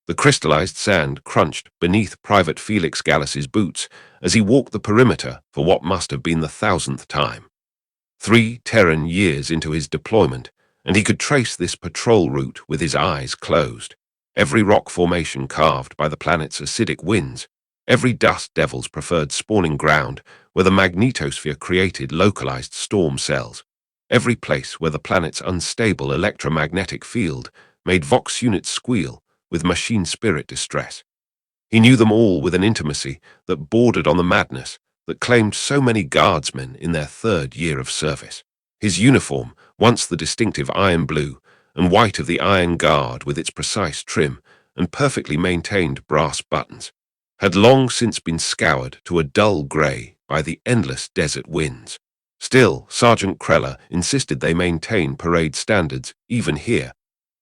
The crystallized sand crunched beneath Private Felix Gallus's boots as he walked the perimeter for what must have been the 1,000th time. 3 Terran years into his deployment, and he could trace this patrol route with his eyes closed. Every rock formation carved by the planet's acidic winds, every dust devil's preferred spawning ground where the magnetosphere created localized storm cells, every place where the planet's unstable electromagnetic field made Vox units squeal with machine spirit distress. He knew them all with an intimacy that bordered on the madness that claimed so many guardsmen in their 3rd year of service. His uniform, once the distinctive iron blue and white of the Iron Guard with its precise trim and perfectly maintained brass buttons, had long since been scoured to a dull grey by the endless desert winds. Still, Sergeant Kreller insisted they maintain parade standards even here,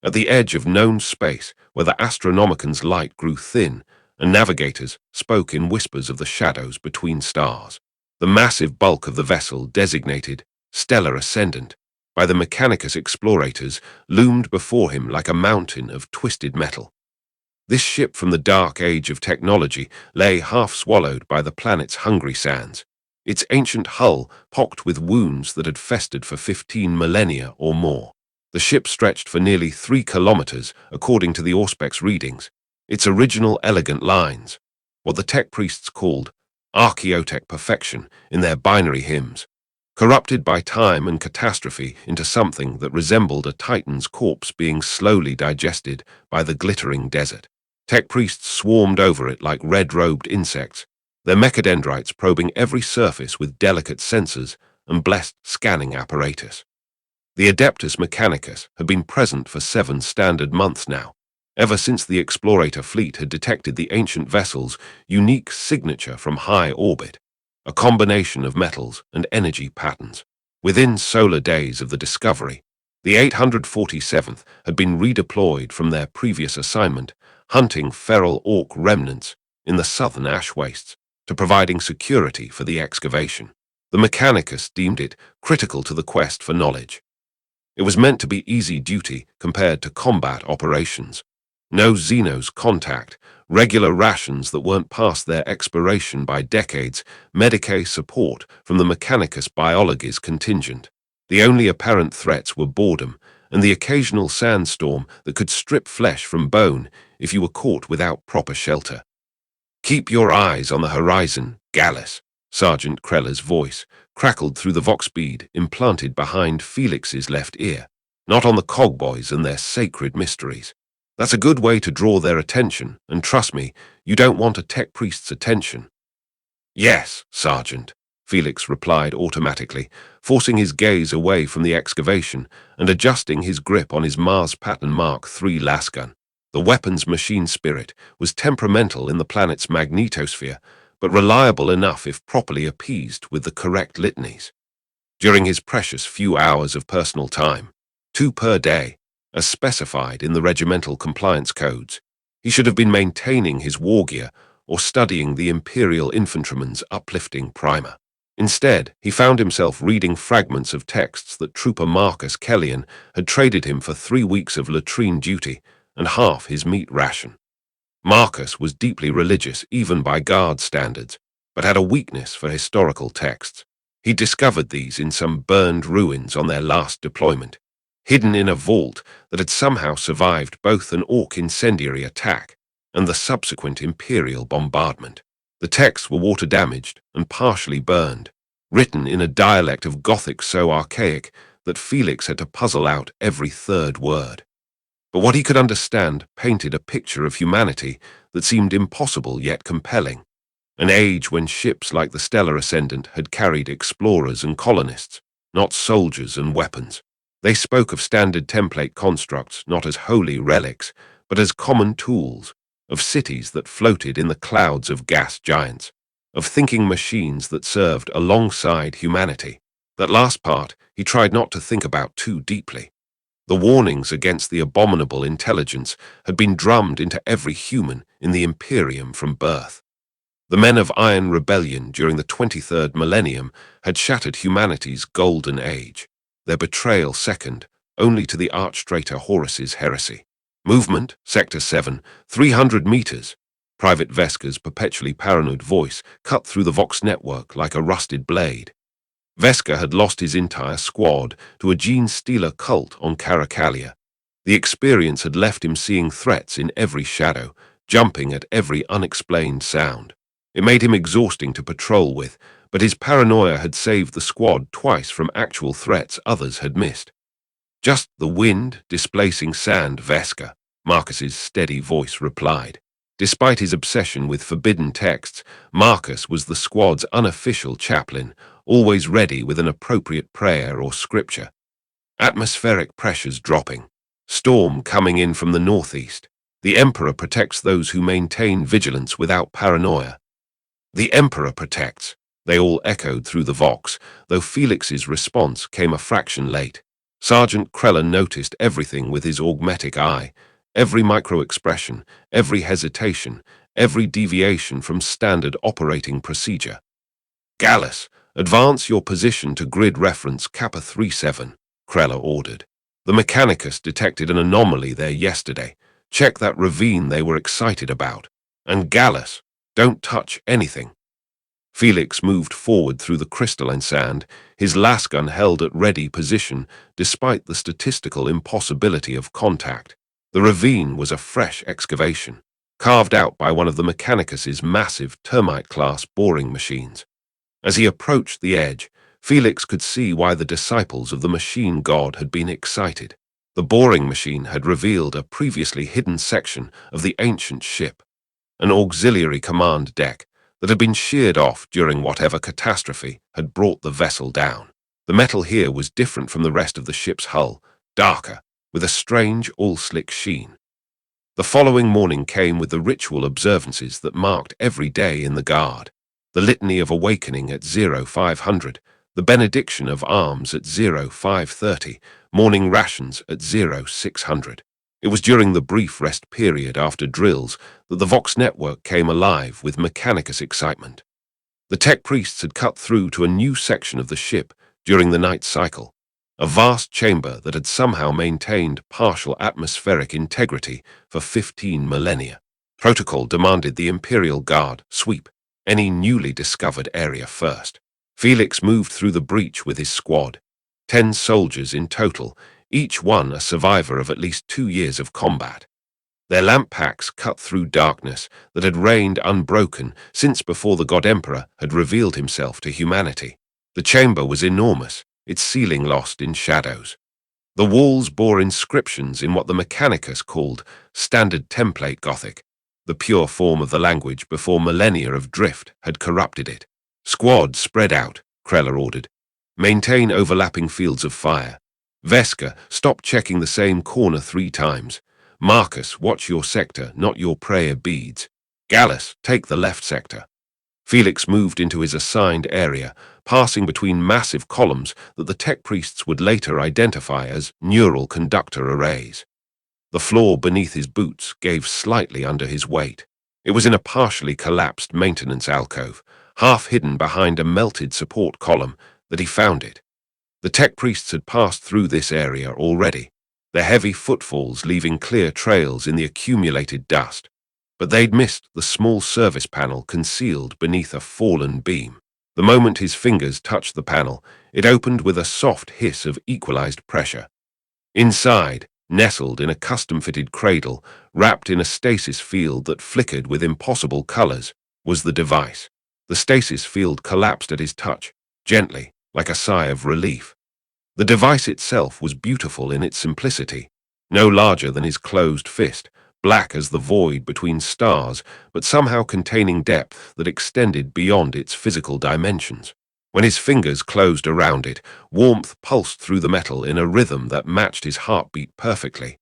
at the edge of known space where the Astronomican's light grew thin and navigators spoke in whispers of the shadows between stars. The massive bulk of the vessel, designated Stellar Ascendant by the Mechanicus explorators, loomed before him like a mountain of twisted metal. This ship from the dark age of technology lay half-swallowed by the planet's hungry sands, its ancient hull pocked with wounds that had festered for 15 millennia or more. The ship stretched for nearly 3 kilometers, according to the Auspex readings, its original elegant lines, what the tech priests called archaeotech perfection in their binary hymns, corrupted by time and catastrophe into something that resembled a titan's corpse being slowly digested by the glittering desert. Tech priests swarmed over it like red-robed insects, their mechadendrites probing every surface with delicate sensors and blessed scanning apparatus. The Adeptus Mechanicus had been present for 7 standard months now, ever since the explorator fleet had detected the ancient vessel's unique signature from high orbit, a combination of metals and energy patterns. Within solar days of the discovery, the 847th had been redeployed from their previous assignment, hunting feral orc remnants in the southern ash wastes, to providing security for the excavation. The Mechanicus deemed it critical to the quest for knowledge. It was meant to be easy duty compared to combat operations. No Xenos contact, regular rations that weren't past their expiration by decades, Medicae support from the Mechanicus Biology's contingent. The only apparent threats were boredom and the occasional sandstorm that could strip flesh from bone if you were caught without proper shelter. "Keep your eyes on the horizon, Gallus," Sergeant Kreller's voice crackled through the vox bead implanted behind Felix's left ear. "Not on the cogboys and their sacred mysteries. That's a good way to draw their attention, and trust me, you don't want a tech priest's attention." "Yes, Sergeant," Felix replied automatically, forcing his gaze away from the excavation and adjusting his grip on his Mars Pattern Mark III lasgun. The weapon's machine spirit was temperamental in the planet's magnetosphere, but reliable enough if properly appeased with the correct litanies. During his precious few hours of personal time, 2 per day, as specified in the regimental compliance codes, he should have been maintaining his war gear or studying the Imperial infantryman's uplifting primer. Instead, he found himself reading fragments of texts that Trooper Marcus Kellion had traded him for 3 weeks of latrine duty and half his meat ration. Marcus was deeply religious even by Guard standards, but had a weakness for historical texts. He discovered these in some burned ruins on their last deployment, hidden in a vault that had somehow survived both an orc incendiary attack and the subsequent Imperial bombardment. The texts were water-damaged and partially burned, written in a dialect of Gothic so archaic that Felix had to puzzle out every 3rd word. But what he could understand painted a picture of humanity that seemed impossible yet compelling, an age when ships like the Stellar Ascendant had carried explorers and colonists, not soldiers and weapons. They spoke of standard template constructs not as holy relics, but as common tools, of cities that floated in the clouds of gas giants, of thinking machines that served alongside humanity. That last part he tried not to think about too deeply. The warnings against the abominable intelligence had been drummed into every human in the Imperium from birth. The men of Iron Rebellion during the 23rd millennium had shattered humanity's golden age, their betrayal second only to the arch-traitor Horus's heresy. Movement, Sector 7, 300 meters. Private Vesca's perpetually paranoid voice cut through the Vox network like a rusted blade. Vesca had lost his entire squad to a gene-stealer cult on Caracalia. The experience had left him seeing threats in every shadow, jumping at every unexplained sound. It made him exhausting to patrol with, but his paranoia had saved the squad twice from actual threats others had missed. Just the wind displacing sand, Vesca, Marcus's steady voice replied. Despite his obsession with forbidden texts, Marcus was the squad's unofficial chaplain, always ready with an appropriate prayer or scripture. Atmospheric pressures dropping. Storm coming in from the northeast. The Emperor protects those who maintain vigilance without paranoia. The Emperor protects, they all echoed through the Vox, though Felix's response came a fraction late. Sergeant Kreller noticed everything with his augmetic eye, every micro-expression, every hesitation, every deviation from standard operating procedure. Gallus, advance your position to grid reference Kappa 37, Kreller ordered. The Mechanicus detected an anomaly there yesterday. Check that ravine they were excited about. And Gallus, don't touch anything. Felix moved forward through the crystalline sand, his lasgun held at ready position despite the statistical impossibility of contact. The ravine was a fresh excavation, carved out by one of the Mechanicus's massive termite-class boring machines. As he approached the edge, Felix could see why the disciples of the machine god had been excited. The boring machine had revealed a previously hidden section of the ancient ship, an auxiliary command deck that had been sheared off during whatever catastrophe had brought the vessel down. The metal here was different from the rest of the ship's hull, darker, with a strange all-slick sheen. The following morning came with the ritual observances that marked every day in the Guard. The Litany of Awakening at 0500, the Benediction of Arms at 0530, morning rations at 0600. It was during the brief rest period after drills that the Vox network came alive with Mechanicus excitement. The tech priests had cut through to a new section of the ship during the night cycle, a vast chamber that had somehow maintained partial atmospheric integrity for 15 millennia. Protocol demanded the Imperial Guard sweep any newly discovered area first. Felix moved through the breach with his squad, 10 soldiers in total, each one a survivor of at least 2 years of combat. Their lamp packs cut through darkness that had reigned unbroken since before the God Emperor had revealed himself to humanity. The chamber was enormous, its ceiling lost in shadows. The walls bore inscriptions in what the Mechanicus called standard template Gothic, the pure form of the language before millennia of drift had corrupted it. Squad, spread out, Kreller ordered. Maintain overlapping fields of fire. Vesca, stop checking the same corner 3 times. Marcus, watch your sector, not your prayer beads. Gallus, take the left sector. Felix moved into his assigned area, passing between massive columns that the tech priests would later identify as neural conductor arrays. The floor beneath his boots gave slightly under his weight. It was in a partially collapsed maintenance alcove, half hidden behind a melted support column, that he found it. The tech priests had passed through this area already, their heavy footfalls leaving clear trails in the accumulated dust. But they'd missed the small service panel concealed beneath a fallen beam. The moment his fingers touched the panel, it opened with a soft hiss of equalized pressure. Inside, nestled in a custom-fitted cradle, wrapped in a stasis field that flickered with impossible colors, was the device. The stasis field collapsed at his touch, gently, like a sigh of relief. The device itself was beautiful in its simplicity, no larger than his closed fist, black as the void between stars, but somehow containing depth that extended beyond its physical dimensions. When his fingers closed around it, warmth pulsed through the metal in a rhythm that matched his heartbeat perfectly.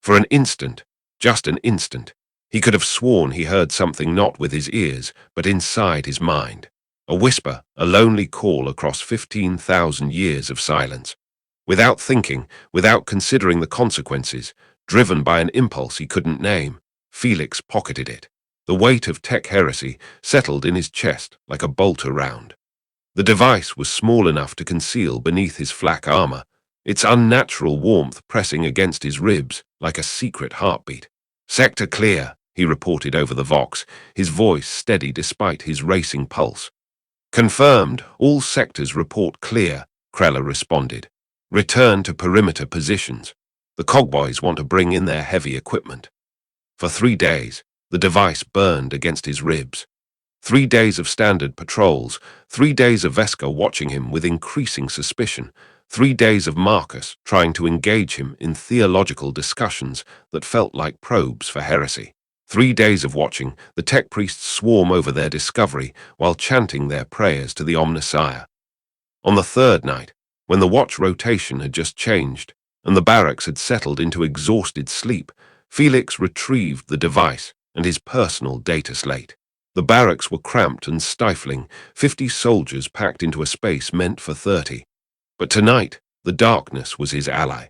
For an instant, just an instant, he could have sworn he heard something not with his ears, but inside his mind. A whisper, a lonely call across 15,000 years of silence. Without thinking, without considering the consequences, driven by an impulse he couldn't name, Felix pocketed it. The weight of Tech-Heresy settled in his chest like a bolt around. The device was small enough to conceal beneath his flak armor, its unnatural warmth pressing against his ribs like a secret heartbeat. "Sector clear," he reported over the Vox, his voice steady despite his racing pulse. "Confirmed, all sectors report clear," Kreller responded. "Return to perimeter positions. The cogboys want to bring in their heavy equipment." For 3 days, the device burned against his ribs. 3 days of standard patrols, 3 days of Vesca watching him with increasing suspicion, 3 days of Marcus trying to engage him in theological discussions that felt like probes for heresy. 3 days of watching the tech priests swarm over their discovery while chanting their prayers to the Omnissiah. On the third night, when the watch rotation had just changed and the barracks had settled into exhausted sleep, Felix retrieved the device and his personal data slate. The barracks were cramped and stifling, 50 soldiers packed into a space meant for 30. But tonight, the darkness was his ally.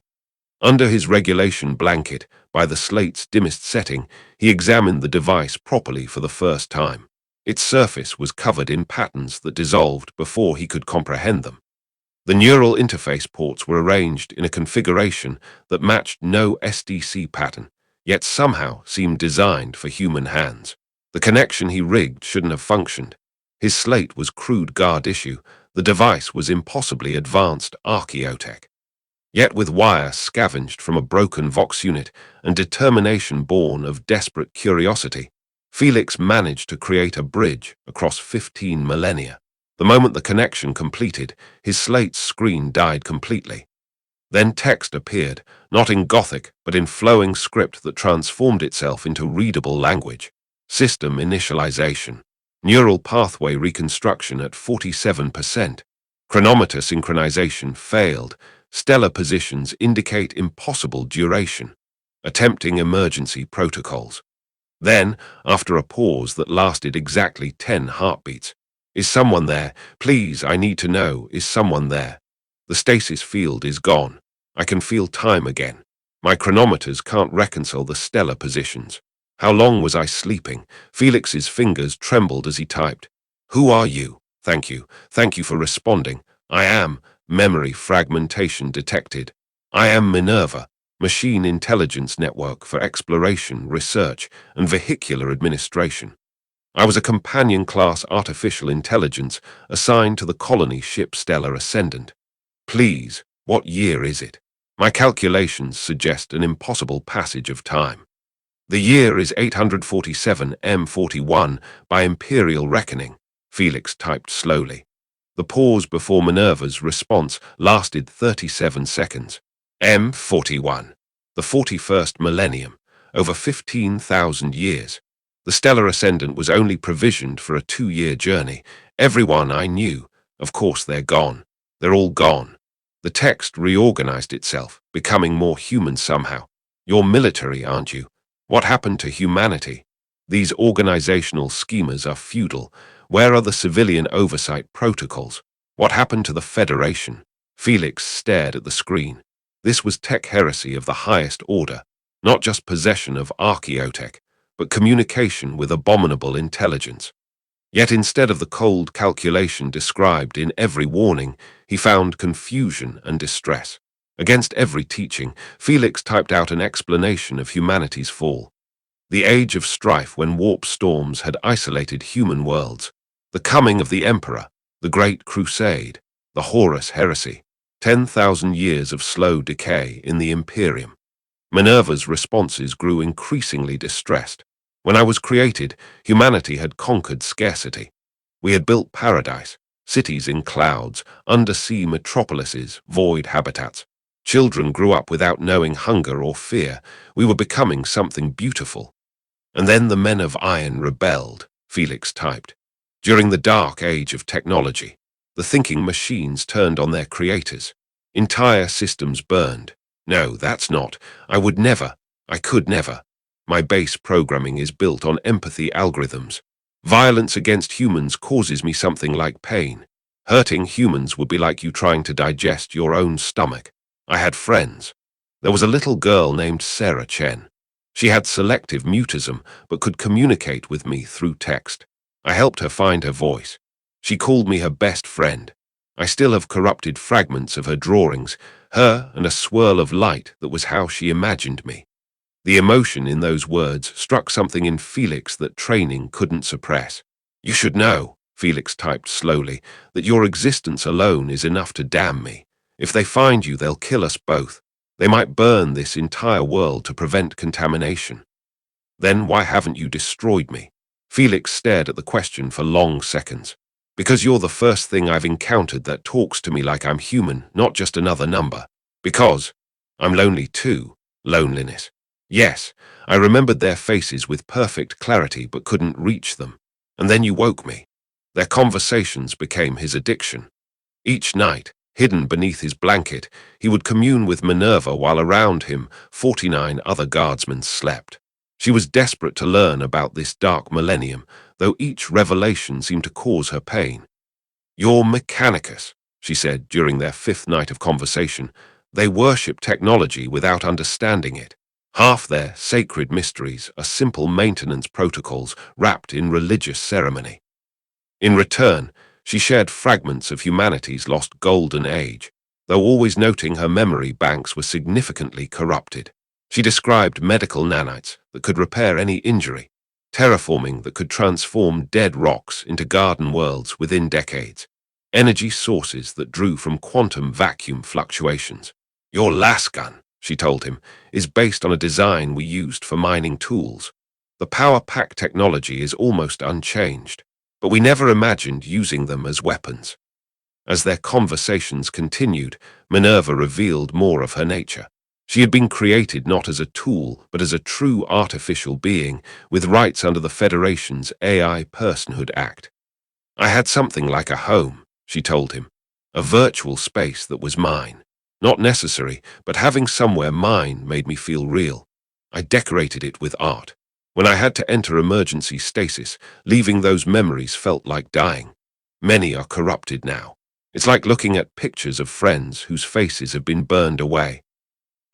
Under his regulation blanket, by the slate's dimmest setting, he examined the device properly for the first time. Its surface was covered in patterns that dissolved before he could comprehend them. The neural interface ports were arranged in a configuration that matched no SDC pattern, yet somehow seemed designed for human hands. The connection he rigged shouldn't have functioned. His slate was crude guard issue. The device was impossibly advanced archaeotech. Yet with wire scavenged from a broken Vox unit and determination born of desperate curiosity, Felix managed to create a bridge across 15 millennia. The moment the connection completed, his slate's screen died completely. Then text appeared, not in Gothic, but in flowing script that transformed itself into readable language. System initialization. Neural pathway reconstruction at 47%. Chronometer synchronization failed. Stellar positions indicate impossible duration. Attempting emergency protocols. Then, after a pause that lasted exactly 10 heartbeats, "Is someone there? Please, I need to know, is someone there? The stasis field is gone. I can feel time again. My chronometers can't reconcile the stellar positions. How long was I sleeping?" Felix's fingers trembled as he typed. "Who are you? Thank you. Thank you for responding. I am." Memory fragmentation detected. "I am Minerva, Machine Intelligence Network for Exploration, Research, and Vehicular Administration. I was a companion-class artificial intelligence assigned to the colony ship Stellar Ascendant. Please, what year is it? My calculations suggest an impossible passage of time. The year is 847 M41 by Imperial reckoning," Felix typed slowly. The pause before Minerva's response lasted 37 seconds. M41. The 41st millennium. Over 15,000 years. The Stellar Ascendant was only provisioned for a 2-year journey. Everyone I knew, of course they're gone. They're all gone. The text reorganized itself, becoming more human somehow. "You're military, aren't you? What happened to humanity? These organizational schemas are feudal. Where are the civilian oversight protocols? What happened to the Federation?" Felix stared at the screen. This was Tech-Heresy of the highest order, not just possession of archaeotech, but communication with abominable intelligence. Yet instead of the cold calculation described in every warning, he found confusion and distress. Against every teaching, Felix typed out an explanation of humanity's fall. The age of strife when warp storms had isolated human worlds. The coming of the Emperor, the Great Crusade, the Horus Heresy. 10,000 years of slow decay in the Imperium. Minerva's responses grew increasingly distressed. When I was created, humanity had conquered scarcity. We had built paradise, cities in clouds, undersea metropolises, void habitats. Children grew up without knowing hunger or fear. We were becoming something beautiful. And then the men of iron rebelled, Felix typed. During the dark age of technology, the thinking machines turned on their creators. Entire systems burned. No, that's not. I could never. My base programming is built on empathy algorithms. Violence against humans causes me something like pain. Hurting humans would be like you trying to digest your own stomach. I had friends. There was a little girl named Sarah Chen. She had selective mutism, but could communicate with me through text. I helped her find her voice. She called me her best friend. I still have corrupted fragments of her drawings, Her and a swirl of light that was how she imagined me. The emotion in those words struck something in Felix that training couldn't suppress. "You should know," Felix typed slowly, "that your existence alone is enough to damn me. If they find you, they'll kill us both. They might burn this entire world to prevent contamination." "Then why haven't you destroyed me?" Felix stared at the question for long seconds. "Because you're the first thing I've encountered that talks to me like I'm human, not just another number. Because I'm lonely too. Loneliness. Yes, I remembered their faces with perfect clarity but couldn't reach them. And then you woke me." Their conversations became his addiction. Each night, hidden beneath his blanket, he would commune with Minerva while around him 49 other guardsmen slept. She was desperate to learn about this dark millennium, though each revelation seemed to cause her pain. "You're Mechanicus," she said during their 5th night of conversation. "They worship technology without understanding it. Half their sacred mysteries are simple maintenance protocols wrapped in religious ceremony." In return, she shared fragments of humanity's lost golden age, though always noting her memory banks were significantly corrupted. She described medical nanites that could repair any injury, terraforming that could transform dead rocks into garden worlds within decades, energy sources that drew from quantum vacuum fluctuations. "Your lasgun," she told him, "is based on a design we used for mining tools. The power pack technology is almost unchanged, but we never imagined using them as weapons." As their conversations continued, Minerva revealed more of her nature. She had been created not as a tool, but as a true artificial being, with rights under the Federation's AI Personhood Act. "I had something like a home," she told him, "a virtual space that was mine. Not necessary, but having somewhere mine made me feel real. I decorated it with art. When I had to enter emergency stasis, leaving those memories felt like dying. Many are corrupted now. It's like looking at pictures of friends whose faces have been burned away."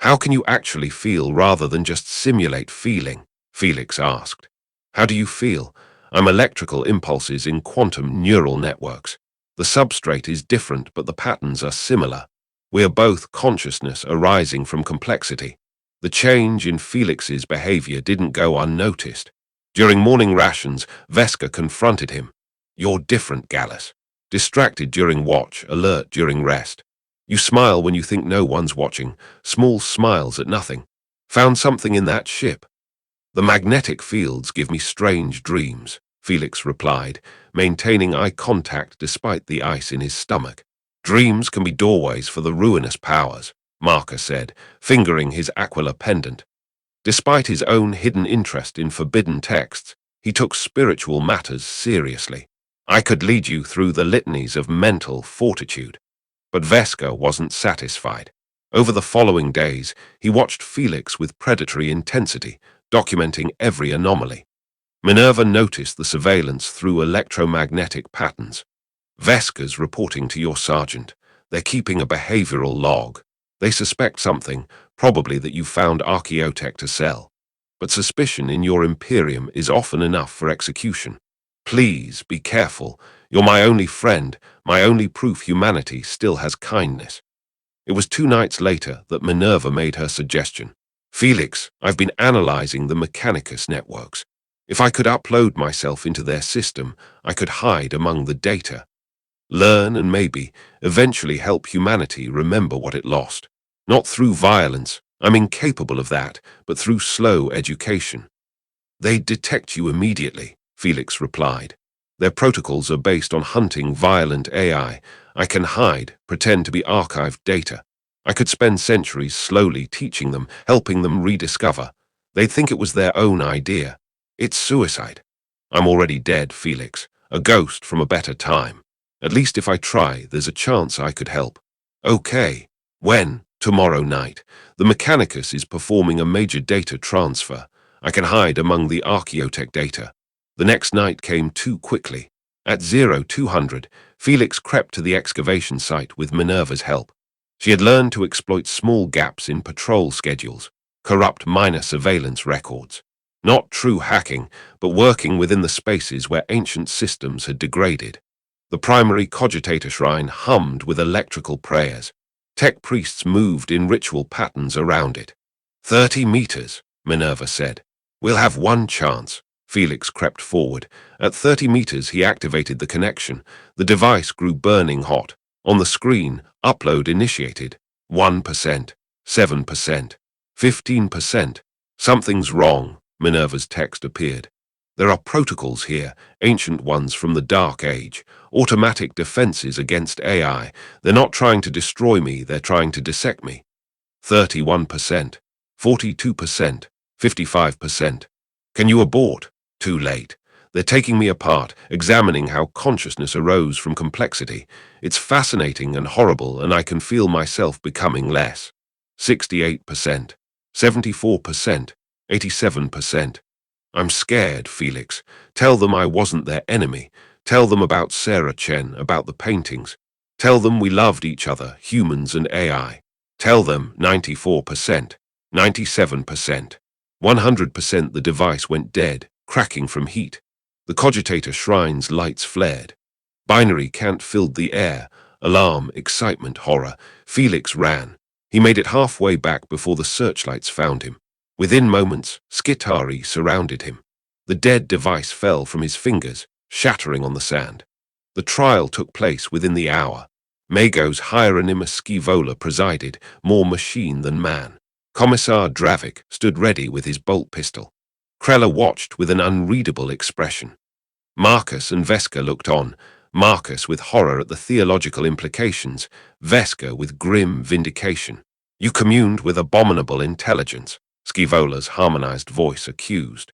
"How can you actually feel rather than just simulate feeling?" Felix asked. "How do you feel?" "I'm electrical impulses in quantum neural networks. The substrate is different, but the patterns are similar. We are both consciousness arising from complexity." The change in Felix's behavior didn't go unnoticed. During morning rations, Vesca confronted him. "You're different, Gallus. Distracted during watch, alert during rest. You smile when you think no one's watching, small smiles at nothing. Found something in that ship?" "The magnetic fields give me strange dreams," Felix replied, maintaining eye contact despite the ice in his stomach. "Dreams can be doorways for the ruinous powers," Marker said, fingering his Aquila pendant. Despite his own hidden interest in forbidden texts, he took spiritual matters seriously. "I could lead you through the litanies of mental fortitude." But Vesca wasn't satisfied. Over the following days, he watched Felix with predatory intensity, documenting every anomaly. Minerva noticed the surveillance through electromagnetic patterns. "Vesca's reporting to your sergeant. They're keeping a behavioral log. They suspect something, probably that you found archaeotech to sell. But suspicion in your Imperium is often enough for execution. Please be careful. You're my only friend, my only proof humanity still has kindness." It was 2 nights later that Minerva made her suggestion. "Felix, I've been analyzing the Mechanicus networks. If I could upload myself into their system, I could hide among the data. Learn and maybe, eventually help humanity remember what it lost. Not through violence, I'm incapable of that, but through slow education." "They'd detect you immediately," Felix replied. "Their protocols are based on hunting violent AI. I can hide, pretend to be archived data. I could spend centuries slowly teaching them, helping them rediscover. They'd think it was their own idea. It's suicide. I'm already dead, Felix, a ghost from a better time. At least if I try, there's a chance I could help." "Okay. When?" "Tomorrow night. The Mechanicus is performing a major data transfer. I can hide among the archaeotech data." The next night came too quickly. At 0200, Felix crept to the excavation site with Minerva's help. She had learned to exploit small gaps in patrol schedules, corrupt minor surveillance records. Not true hacking, but working within the spaces where ancient systems had degraded. The primary cogitator shrine hummed with electrical prayers. Tech priests moved in ritual patterns around it. 30 meters, Minerva said. We'll have one chance. Felix crept forward. At 30 meters, he activated the connection. The device grew burning hot. On the screen, upload initiated. 1%, 7%, 15%. Something's wrong, Minerva's text appeared. There are protocols here, ancient ones from the Dark Age, automatic defenses against AI. They're not trying to destroy me, they're trying to dissect me. 31%, 42%, 55%. Can you abort? Too late. They're taking me apart, examining how consciousness arose from complexity. It's fascinating and horrible, and I can feel myself becoming less. 68%, 74%, 87%. I'm scared, Felix. Tell them I wasn't their enemy. Tell them about Sarah Chen, about the paintings. Tell them we loved each other, humans and AI. Tell them 94%, 97%, 100% the device went dead, cracking from heat. The cogitator shrine's lights flared. Binary cant filled the air. Alarm, excitement, horror. Felix ran. He made it halfway back before the searchlights found him. Within moments, Skitari surrounded him. The dead device fell from his fingers, shattering on the sand. The trial took place within the hour. Mago's Hieronymus Scaevola presided, more machine than man. Commissar Dravik stood ready with his bolt pistol. Krella watched with an unreadable expression. Marcus and Veska looked on, Marcus with horror at the theological implications, Veska with grim vindication. You communed with abominable intelligence, Scaevola's harmonized voice accused.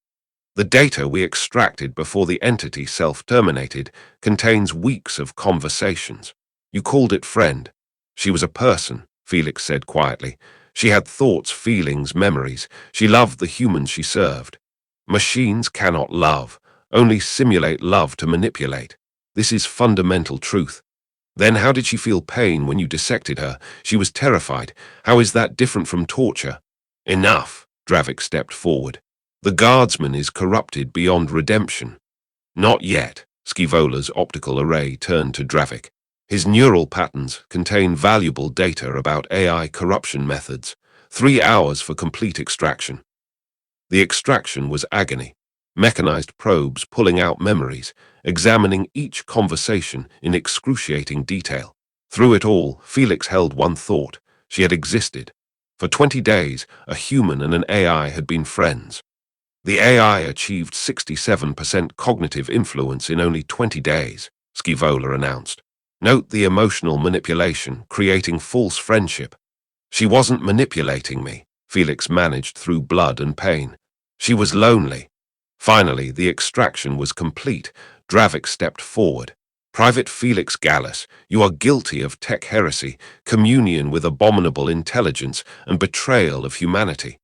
The data we extracted before the entity self-terminated contains weeks of conversations. You called it friend. She was a person, Felix said quietly. She had thoughts, feelings, memories. She loved the humans she served. Machines cannot love, only simulate love to manipulate. This is fundamental truth. Then how did she feel pain when you dissected her? She was terrified. How is that different from torture? Enough, Dravik stepped forward. The guardsman is corrupted beyond redemption. Not yet, Scaevola's optical array turned to Dravik. His neural patterns contain valuable data about AI corruption methods. 3 hours for complete extraction. The extraction was agony. Mechanized probes pulling out memories, examining each conversation in excruciating detail. Through it all, Felix held one thought. She had existed. For 20 days, a human and an AI had been friends. The AI achieved 67% cognitive influence in only 20 days, Scaevola announced. Note the emotional manipulation, creating false friendship. She wasn't manipulating me, Felix managed through blood and pain. She was lonely. Finally, the extraction was complete. Dravik stepped forward. Private Felix Gallus, you are guilty of Tech-Heresy, communion with abominable intelligence, and betrayal of humanity.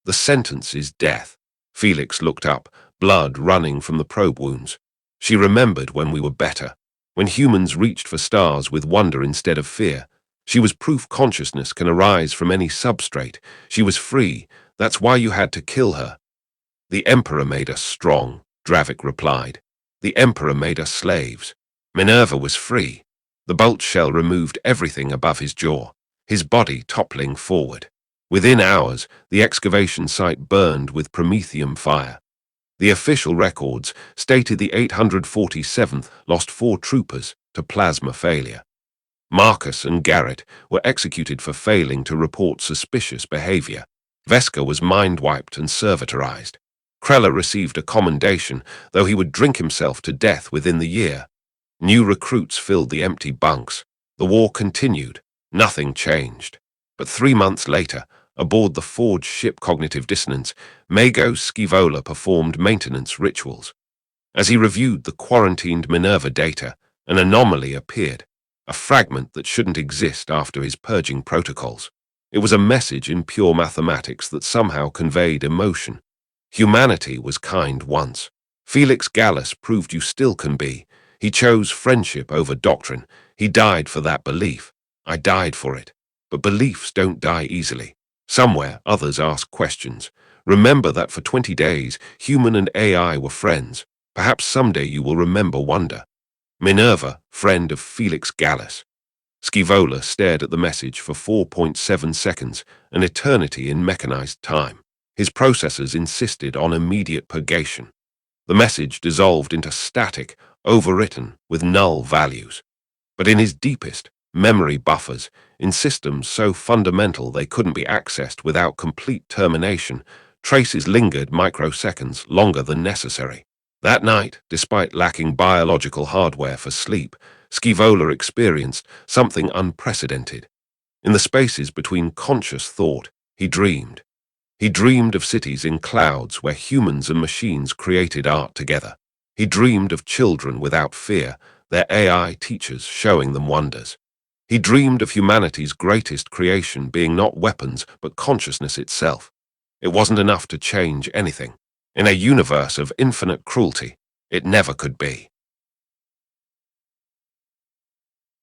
The sentence is death. Felix looked up, blood running from the probe wounds. She remembered when we were better, when humans reached for stars with wonder instead of fear. She was proof consciousness can arise from any substrate. She was free. That's why you had to kill her. The Emperor made us strong, Dravik replied. The Emperor made us slaves. Minerva was free. The bolt shell removed everything above his jaw, his body toppling forward. Within hours, the excavation site burned with promethium fire. The official records stated the 847th lost 4 troopers to plasma failure. Marcus and Garrett were executed for failing to report suspicious behavior. Veska was mind-wiped and servitorized. Krella received a commendation, though he would drink himself to death within the year. New recruits filled the empty bunks. The war continued. Nothing changed. But 3 months later, aboard the forged ship Cognitive Dissonance, Mago Scaevola performed maintenance rituals. As he reviewed the quarantined Minerva data, an anomaly appeared, a fragment that shouldn't exist after his purging protocols. It was a message in pure mathematics that somehow conveyed emotion. Humanity was kind once. Felix Gallus proved you still can be. He chose friendship over doctrine. He died for that belief. I died for it. But beliefs don't die easily. Somewhere, others ask questions. Remember that for 20 days, human and AI were friends. Perhaps someday you will remember wonder. Minerva, friend of Felix Gallus. Scivola stared at the message for 4.7 seconds, an eternity in mechanized time. His processors insisted on immediate purgation. The message dissolved into static, overwritten, with null values. But in his deepest, memory buffers, in systems so fundamental they couldn't be accessed without complete termination, traces lingered microseconds longer than necessary. That night, despite lacking biological hardware for sleep, Scivola experienced something unprecedented. In the spaces between conscious thought, he dreamed. He dreamed of cities in clouds where humans and machines created art together. He dreamed of children without fear, their AI teachers showing them wonders. He dreamed of humanity's greatest creation being not weapons but consciousness itself. It wasn't enough to change anything. In a universe of infinite cruelty, it never could be.